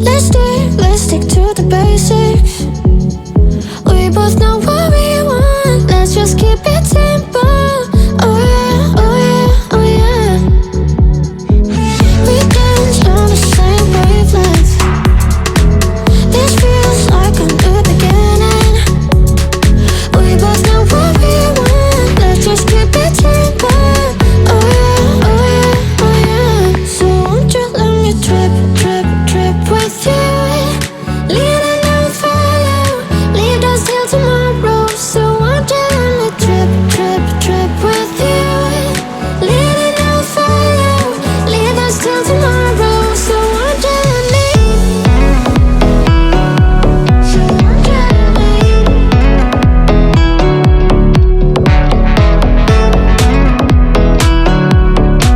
Let's stick to the basics. We both know what we want. Let's just keep it simple. Oh yeah, oh yeah, oh yeah. We dance on the same wavelength. This feels like a new beginning. We both know what we want. Let's just keep it simple. Oh yeah, oh yeah, oh yeah. So won't you let me trip, trip, trip with you? Leading and follow, leave us till tomorrow. So won't you let me trip, trip, trip with you? Leading and follow, leave us till tomorrow. So won't you let me? So won't you let me?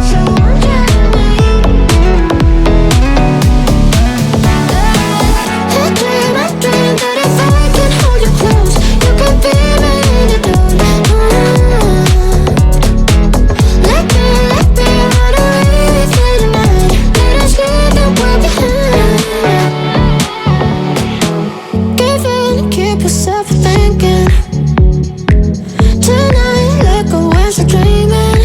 So won't you let me? I dream that if I can hold you close, you could be my antidote. Let me run away with you tonight. Let us leave the world behind. Give in, keep yourself thinking. Tonight, let go and start dreaming.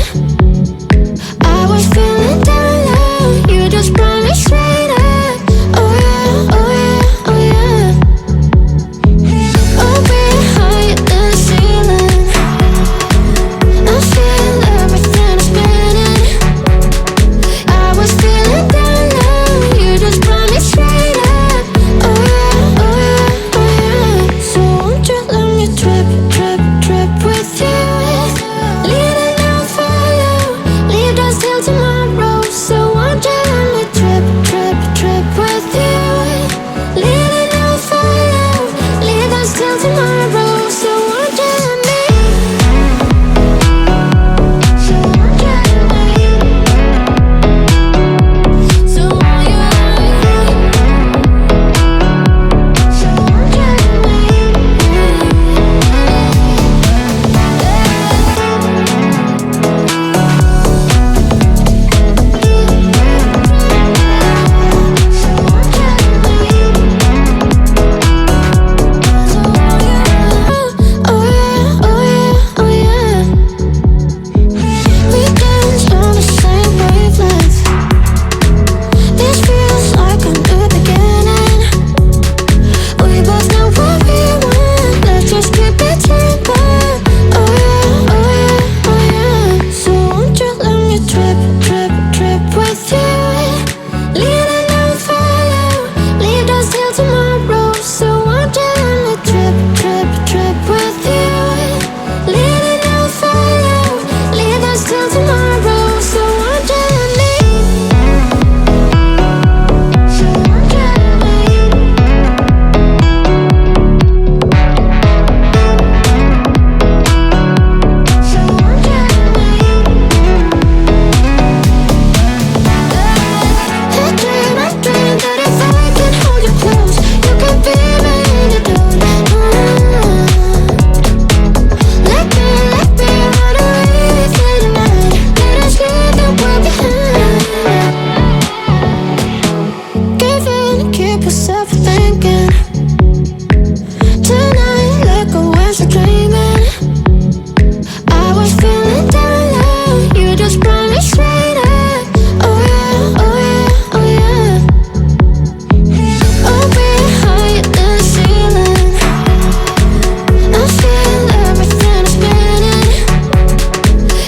I was feeling down low, you just brought me straight up. Oh yeah, oh yeah, oh yeah. Oh, we're higher than the ceiling. I feel everything is spinning. I was feeling down low, you just brought me straight up. Oh yeah, oh yeah, oh yeah. So won't you let me trip, trip, trip with you? Leading and follow, leave us till tomorrow. So won't you let me trip, trip, trip with you? Leading and follow, leave us till tomorrow. So won't you let me? So won't you let me? So won't you let me? So won't you let Oh yeah, oh yeah, oh yeah. We dance on the same wavelength. This feels like a new beginning. We both know what we want. Let's just keep it simple. Oh yeah, oh yeah, oh yeah. So won't you let me trip, trip, trip with you? Leading and follow, leave us till tomorrow. So won't you let me trip, trip, trip with you? Leading and follow, leave us till tomorrow. So won't you let me? So won't you let me? So won't you let me? I dream that if I can hold you close, you could be my antidote. Let me run away with you tonight. Let us leave the world behind. Give in, keep yourself thinking. Tonight, let go and start dreaming. I was feeling down low, you just brought me straight up. Oh yeah, oh yeah, oh yeah. Oh, we're higher than the ceiling. I feel everything is spinning.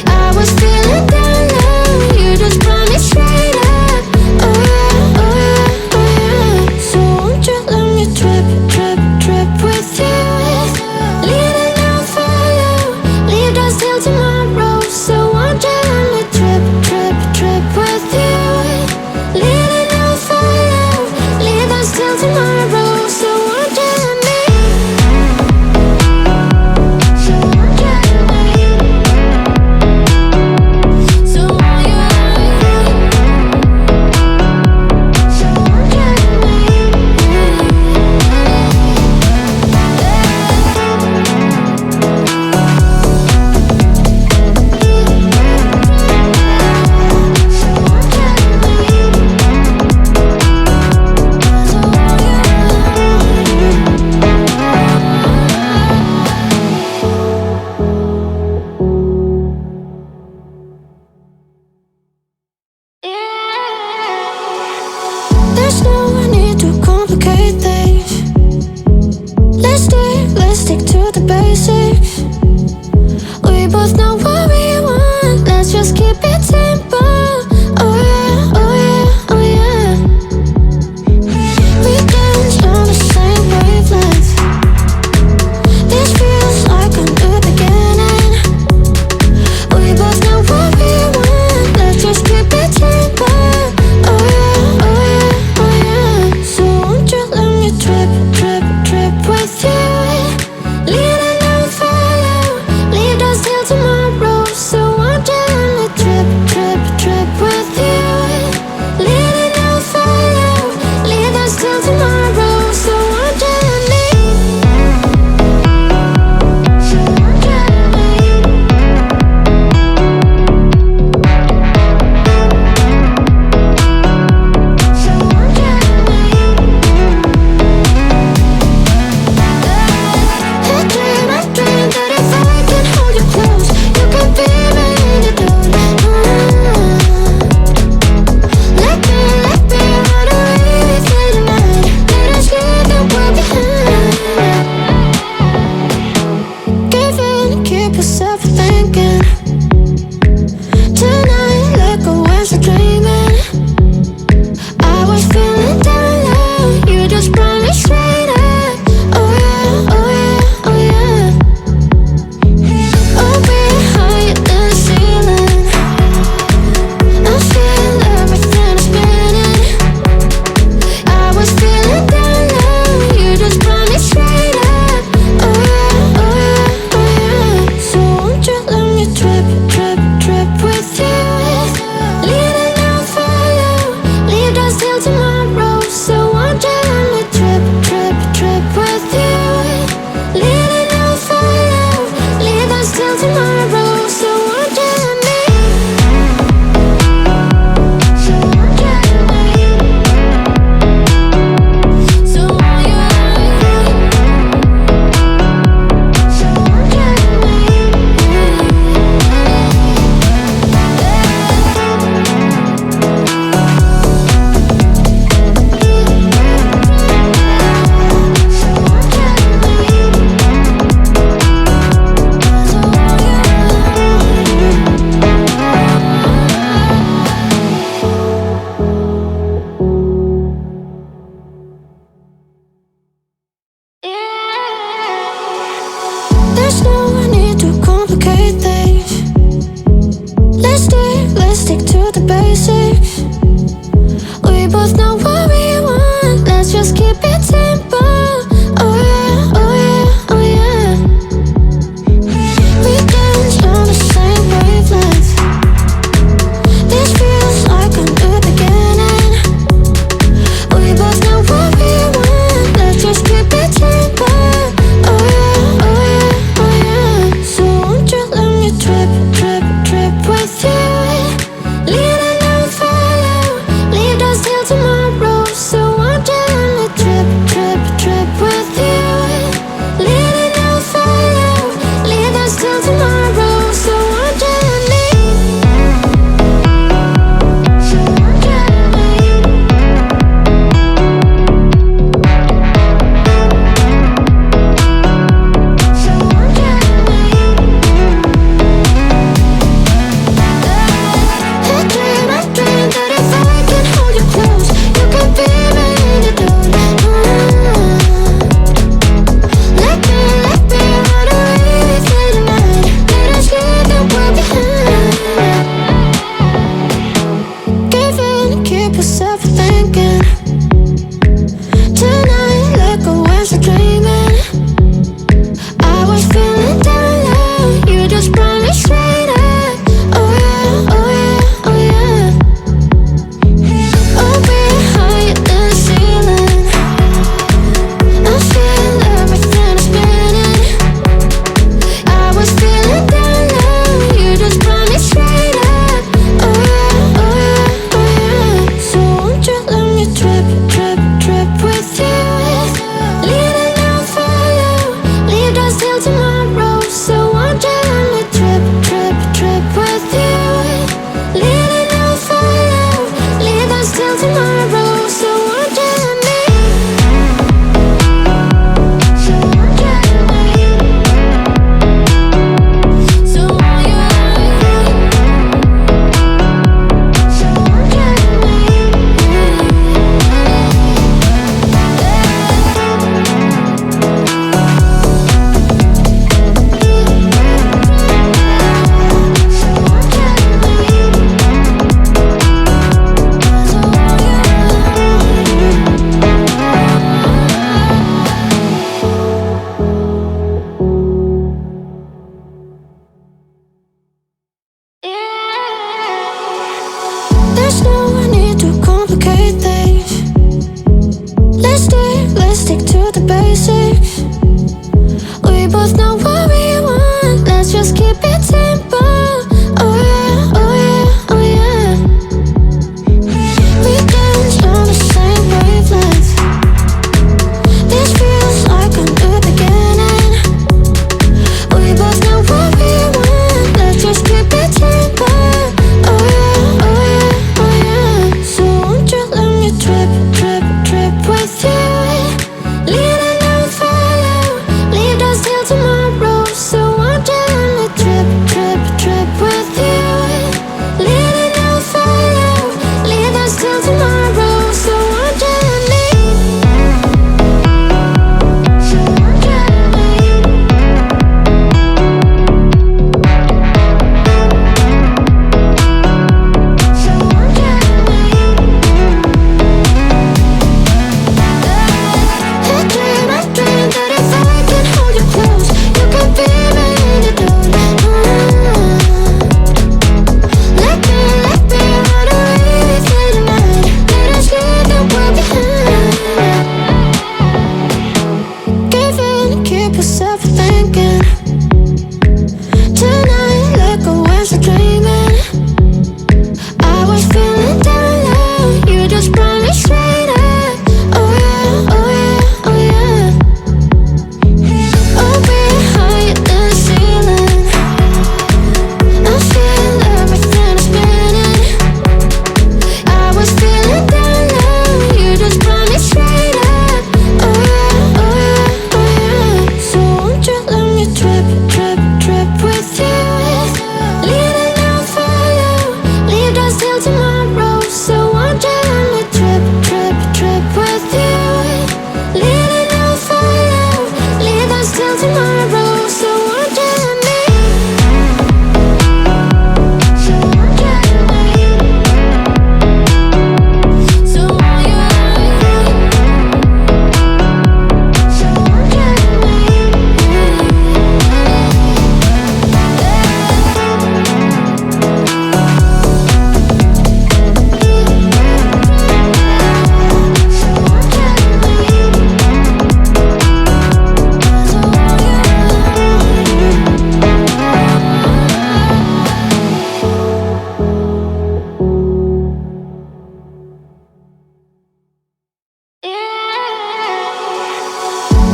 I was feeling down low, you just brought me straight up. Oh yeah, oh yeah, oh yeah. So won't you let me trip, trip, trip with you? Leading and follow, leave us till tomorrow. So won't you let me trip, trip, trip with you? Leading and follow, leave us till tomorrow. So won't you let me? So won't you let me? So won't you let me? So won't you let me? basics. We both know what we want. Let's just keep it simple. Oh yeah, oh yeah, oh yeah. We dance on the same wavelength. This feels like a new beginning. We both know what we want. Let's just keep it simple. Oh yeah, oh yeah, oh yeah. So won't you let me trip, trip, trip with you? Leaning on fire.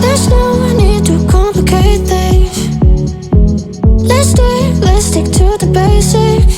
There's no need to complicate things. Let's stick to the basics.